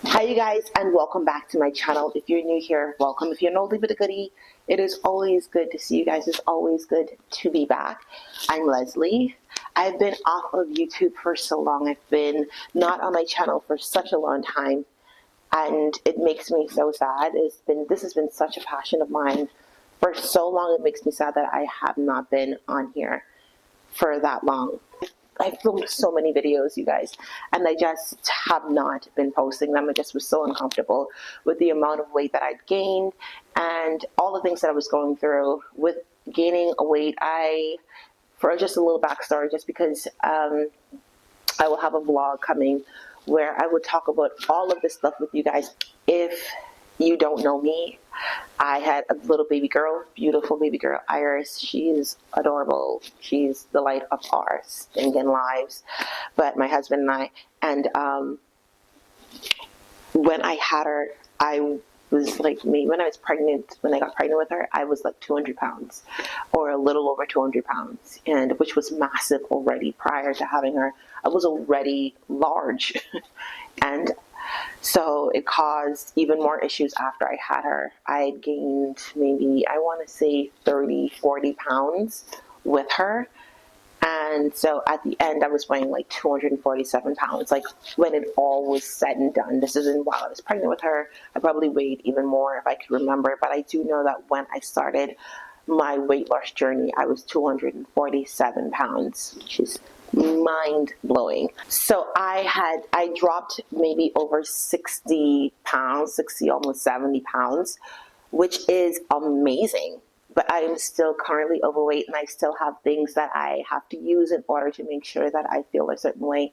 Hi you guys, and welcome back to my channel. If you're new here, welcome. If you're an oldie but a goodie, it is always good to see you guys. It's always good to be back. I'm Leslie. I've been off of YouTube for so long. I've been not on my channel for such a long time, and it makes me so sad. This has been such a passion of mine for so long. It makes me sad that I have not been on here for that long. I filmed so many videos, you guys, and I just have not been posting them. I just was so uncomfortable with the amount of weight that I'd gained and all the things that I was going through with gaining a weight. For just a little backstory, just because I will have a vlog coming where I would talk about all of this stuff with you guys. If you don't know me, I had a little baby girl, beautiful baby girl, Iris. She's adorable. She's the light of our stinking lives. But my husband and I, and when I had her, I was like me. When I got pregnant with her, I was like 200 pounds or a little over 200 pounds, and which was massive already. Prior to having her, I was already large. And so it caused even more issues after I had her. I had gained maybe, I want to say 30, 40 pounds with her. And so at the end, I was weighing like 247 pounds. Like when it all was said and done, this isn't while I was pregnant with her. I probably weighed even more if I could remember. But I do know that when I started my weight loss journey, I was 247 pounds, which is mind-blowing. So I dropped maybe over 60 pounds, 60, almost 70 pounds, which is amazing. But I am still currently overweight, and I still have things that I have to use in order to make sure that I feel a certain way.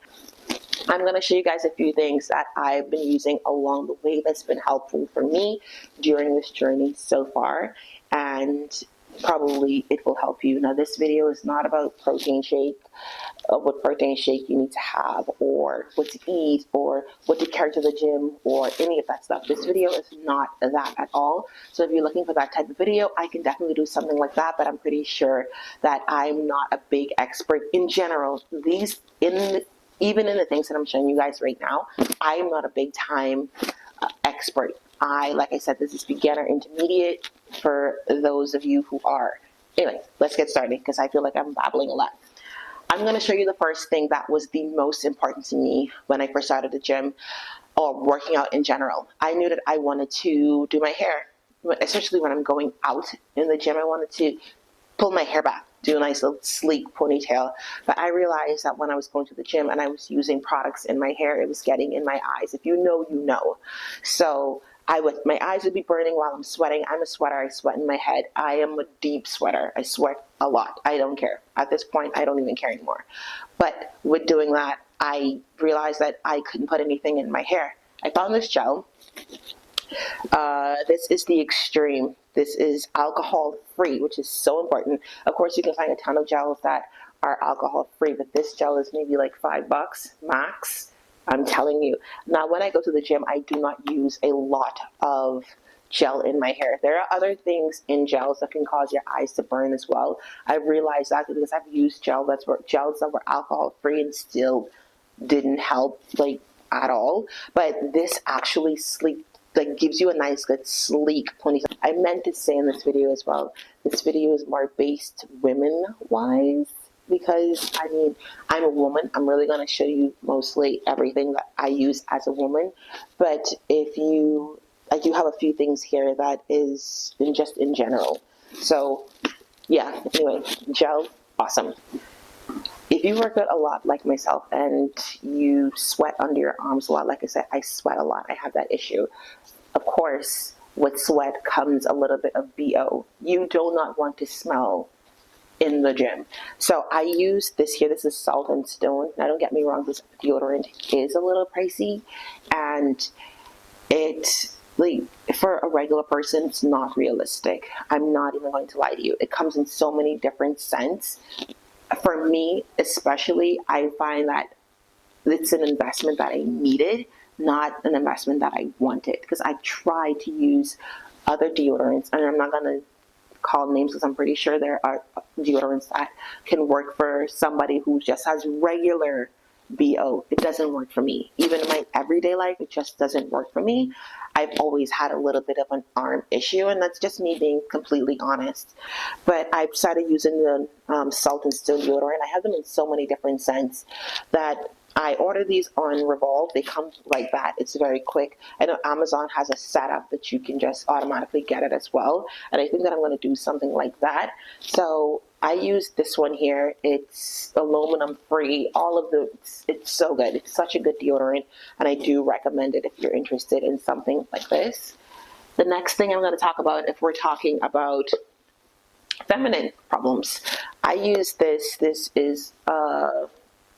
I'm going to show you guys a few things that I've been using along the way that's been helpful for me during this journey so far, and probably it will help you. Now, this video is not about protein shake, what protein shake you need to have, or what to eat, or what to carry to the gym, or any of that stuff. This video is not that at all. So if you're looking for that type of video, I can definitely do something like that, but I'm pretty sure that I'm not a big expert in general. Even in the things that I'm showing you guys right now, I am not a big time expert. Like I said, this is beginner intermediate for those of you who are. Anyway, let's get started because I feel like I'm babbling a lot. I'm going to show you the first thing that was the most important to me when I first started the gym or working out in general. I knew that I wanted to do my hair, especially when I'm going out in the gym. I wanted to pull my hair back, do a nice little sleek ponytail. But I realized that when I was going to the gym and I was using products in my hair, it was getting in my eyes. If you know, you know. So my eyes would be burning while I'm sweating. I'm a sweater. I sweat in my head. I am a deep sweater. I sweat a lot. I don't care. At this point, I don't even care anymore. But with doing that, I realized that I couldn't put anything in my hair. I found this gel. This is the Extreme. This is alcohol free, which is so important. Of course, you can find a ton of gels that are alcohol free, but this gel is maybe like $5 max. I'm telling you. Now, when I go to the gym, I do not use a lot of gel in my hair. There are other things in gels that can cause your eyes to burn as well. I've realized that because I've used gels that were alcohol free and still didn't help like at all. But this actually gives you a nice good sleek ponytail. I meant to say in this video as well, this video is more based women wise, because I mean, I'm a woman. I'm really going to show you mostly everything that I use as a woman. But I do have a few things here that is just in general. So yeah, anyway, gel, awesome. If you work out a lot like myself and you sweat under your arms a lot, like I said, I sweat a lot. I have that issue. Of course, with sweat comes a little bit of BO. You do not want to smell in the gym. So I use this here. This is Salt and Stone. Now, don't get me wrong, this deodorant is a little pricey, and for a regular person, it's not realistic. I'm not even going to lie to you. It comes in so many different scents. For me, especially, I find that it's an investment that I needed, not an investment that I wanted, because I tried to use other deodorants, and I'm not going to call names because I'm pretty sure there are deodorants that can work for somebody who just has regular BO. It doesn't work for me. Even in my everyday life, it just doesn't work for me. I've always had a little bit of an arm issue, and that's just me being completely honest. But I've started using the Salt and Still deodorant. I have them in so many different scents that I order these on Revolve. They come like that. It's very quick. I know Amazon has a setup that you can just automatically get it as well. And I think that I'm going to do something like that. So I use this one here. It's aluminum free. It's so good. It's such a good deodorant. And I do recommend it if you're interested in something like this. The next thing I'm going to talk about, if we're talking about feminine problems, I use this. This is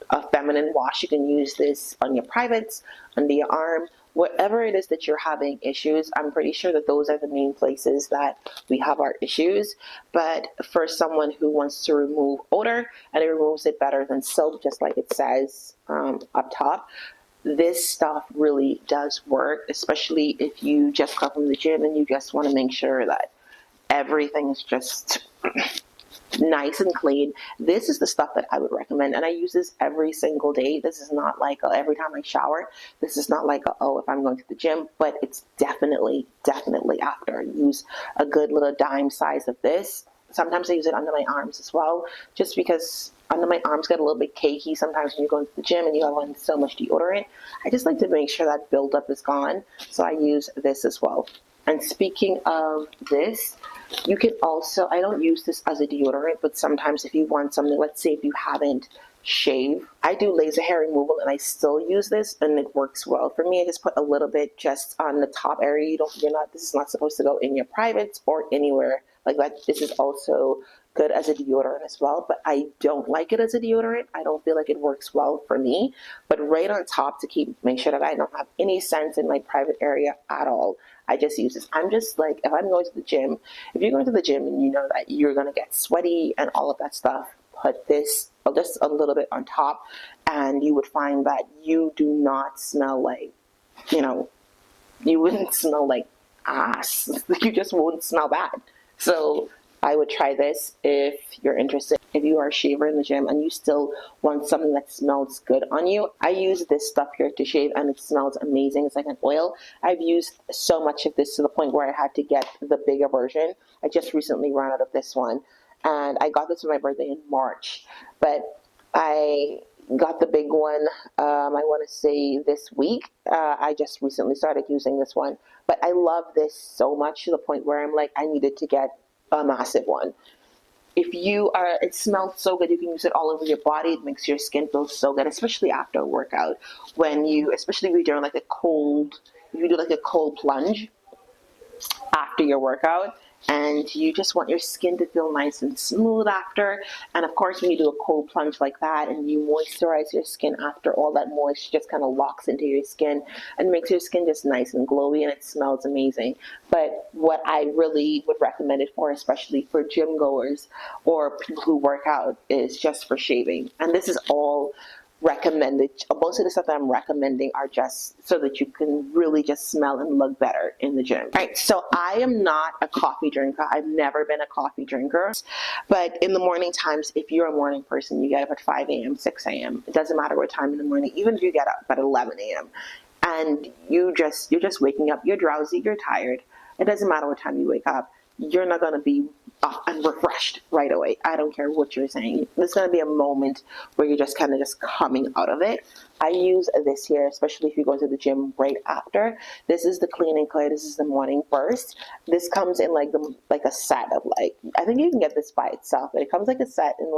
a feminine wash. You can use this on your privates, under your arm, whatever it is that you're having issues. I'm pretty sure that those are the main places that we have our issues. But for someone who wants to remove odor, and it removes it better than soap, just like it says up top, this stuff really does work, especially if you just come from the gym and you just want to make sure that everything is just nice and clean. This is the stuff that I would recommend, and I use this every single day. This is not like every time I shower. This is not like if I'm going to the gym, but it's definitely after. I use a good little dime size of this. Sometimes I use it under my arms as well, just because under my arms get a little bit cakey sometimes when you're going to the gym and you have on so much deodorant. I just like to make sure that buildup is gone, so I use this as well. And speaking of this, you can also, I don't use this as a deodorant, but sometimes if you want something, let's say if you haven't shaved, I do laser hair removal and I still use this and it works well for me. I just put a little bit just on the top area. This is not supposed to go in your privates or anywhere like that. This is also good as a deodorant as well, but I don't like it as a deodorant. I don't feel like it works well for me, but right on top to make sure that I don't have any scents in my private area at all. I just use this. I'm just like, if I'm going to the gym, if you're going to the gym and you know that you're going to get sweaty and all of that stuff, put this just a little bit on top and you would find that you do not smell like, you wouldn't smell like ass. You just won't smell bad. So I would try this if you're interested. If you are a shaver in the gym and you still want something that smells good on you, I use this stuff here to shave and it smells amazing. It's like an oil. I've used so much of this to the point where I had to get the bigger version. I just recently ran out of this one and I got this for my birthday in March, but I got the big one, I want to say this week. I just recently started using this one, but I love this so much to the point where I'm like, I needed to get a massive one. It smells so good. You can use it all over your body. It makes your skin feel so good, especially after a workout. Especially if you're doing if you do like a cold plunge after your workout, and you just want your skin to feel nice and smooth after. And of course, when you do a cold plunge like that and you moisturize your skin after, all that moisture just kind of locks into your skin and makes your skin just nice and glowy, and it smells amazing. But what I really would recommend it for, especially for gym goers or people who work out, is just for shaving. And this is all recommended. Most of the stuff that I'm recommending are just so that you can really just smell and look better in the gym. All right, so I am not a coffee drinker. I've never been a coffee drinker. But in the morning times, if you're a morning person, you get up at 5 a.m., 6 a.m. It doesn't matter what time in the morning, even if you get up at 11 a.m. and you're just waking up, you're drowsy, you're tired. It doesn't matter what time you wake up. You're not going to be up and refreshed right away. I don't care what you're saying. There's going to be a moment where you're just kind of just coming out of it. I use this here, especially if you go to the gym right after. This is the Clean and Clear. This is the morning burst. This comes in like a set of I think you can get this by itself, but it comes like a set in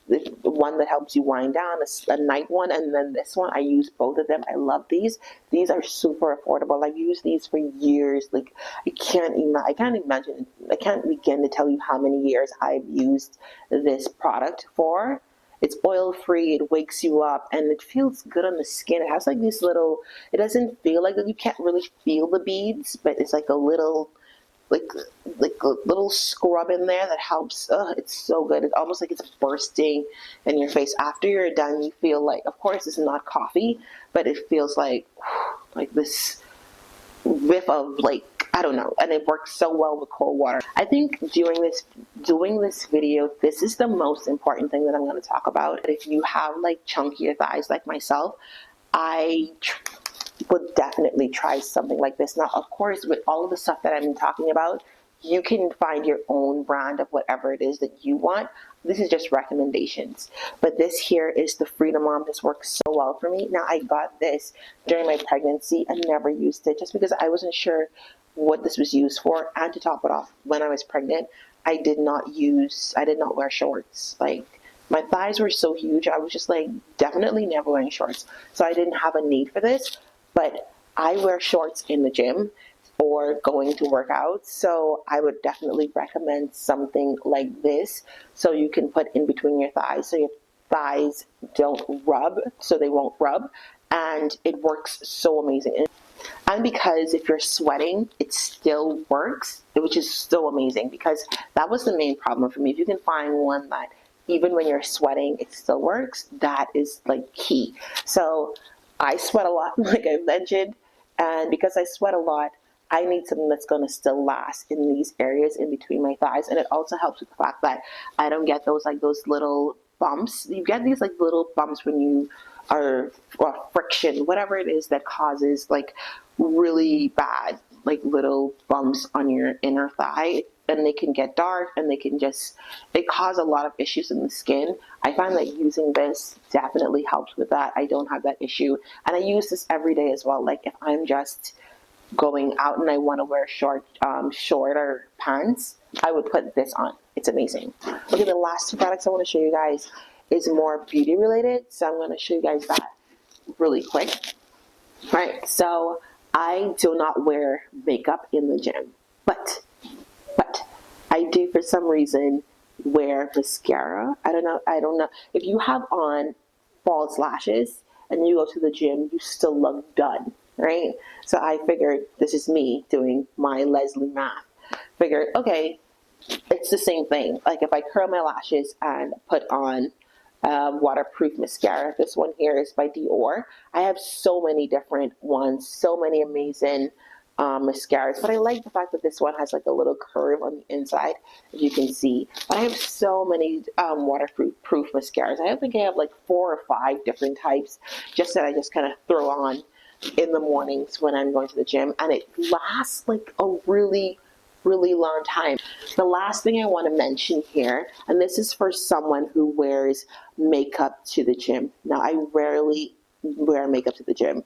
the one that helps you wind down, a night one, and then this one. I use both of them. I love these. These are super affordable. I've used these for years. I can't imagine. I can't begin to tell you how many years I've used this product for. It's oil free. It wakes you up, and it feels good on the skin. It has these little. It doesn't feel like that. You can't really feel the beads, but it's like a little. Like a little scrub in there that helps. It's so good. It's almost like it's bursting in your face. After you're done, you feel of course it's not coffee, but it feels like this whiff of I don't know, and it works so well with cold water. I think doing this video, this is the most important thing that I'm going to talk about. If you have like chunkier thighs like myself, I would definitely try something like this. Now, of course, with all of the stuff that I've been talking about, you can find your own brand of whatever it is that you want. This is just recommendations. But this here is the Freedom Mom. This works so well for me. Now, I got this during my pregnancy and never used it just because I wasn't sure what this was used for. And to top it off, when I was pregnant, I did not wear shorts. Like, my thighs were so huge, I was just like, definitely never wearing shorts. So I didn't have a need for this, but I wear shorts in the gym or going to work out. So I would definitely recommend something like this so you can put in between your thighs so your thighs don't rub, so they won't rub. And it works so amazing. And because if you're sweating, it still works, which is so amazing, because that was the main problem for me. If you can find one that even when you're sweating, it still works, that is like key. So I sweat a lot, like I mentioned, and because I sweat a lot, I need something that's going to still last in these areas in between my thighs. And it also helps with the fact that I don't get those little bumps. You get these like little bumps when you are, or friction, whatever it is that causes like really bad like little bumps on your inner thigh, and they can get dark and it cause a lot of issues in the skin. I find that using this definitely helps with that. I don't have that issue, and I use this every day as well. Like if I'm just going out and I want to wear shorter pants, I would put this on. It's amazing. Okay, the last two products I want to show you guys is more beauty related, so I'm going to show you guys that really quick. All right, so I do not wear makeup in the gym, but I do for some reason wear mascara. I don't know. If you have on false lashes and you go to the gym, you still look done, right? So I figured, this is me doing my Leslie math. Figured, okay, it's the same thing. Like if I curl my lashes and put on waterproof mascara. This one here is by Dior. I have so many different ones, so many amazing mascaras, but I like the fact that this one has like a little curve on the inside, as you can see. But I have so many waterproof mascaras. I think I have like 4 or 5 different types, just that I just kind of throw on in the mornings when I'm going to the gym, and it lasts like a really long time. The last thing I want to mention here, and this is for someone who wears makeup to the gym. Now, I rarely wear makeup to the gym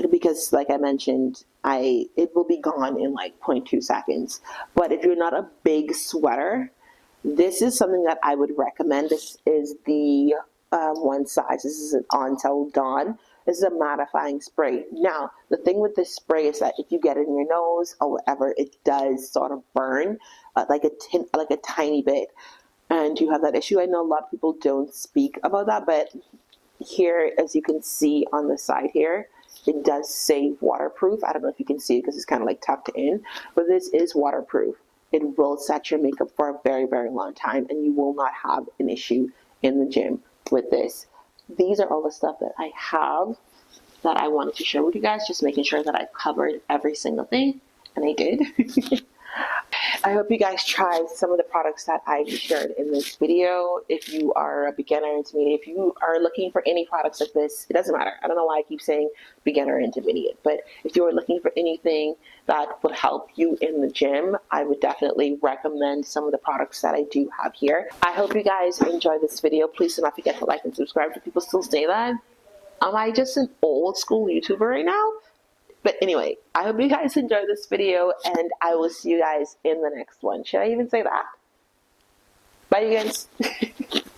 because, like I mentioned, it will be gone in like 0.2 seconds. But if you're not a big sweater, this is something that I would recommend. This is the one size. This is an Until Dawn. This is a mattifying spray. Now, the thing with this spray is that if you get it in your nose or whatever, it does sort of burn like a tiny bit. And you have that issue. I know a lot of people don't speak about that, but here, as you can see on the side here, it does say waterproof. I don't know if you can see it because it's kind of like tucked in, but this is waterproof. It will set your makeup for a very long time, and you will not have an issue in the gym with this. These are all the stuff that I have that I wanted to share with you guys, just making sure that I covered every single thing, and I did. I hope you guys tried some of the products that I shared in this video. If you are a beginner intermediate, if you are looking for any products like this, it doesn't matter. I don't know why I keep saying beginner intermediate, but if you are looking for anything that would help you in the gym, I would definitely recommend some of the products that I do have here. I hope you guys enjoyed this video. Please do not forget to like and subscribe. Do people still say that? Am I just an old school YouTuber right now? But anyway, I hope you guys enjoyed this video, and I will see you guys in the next one. Should I even say that? Bye, you guys.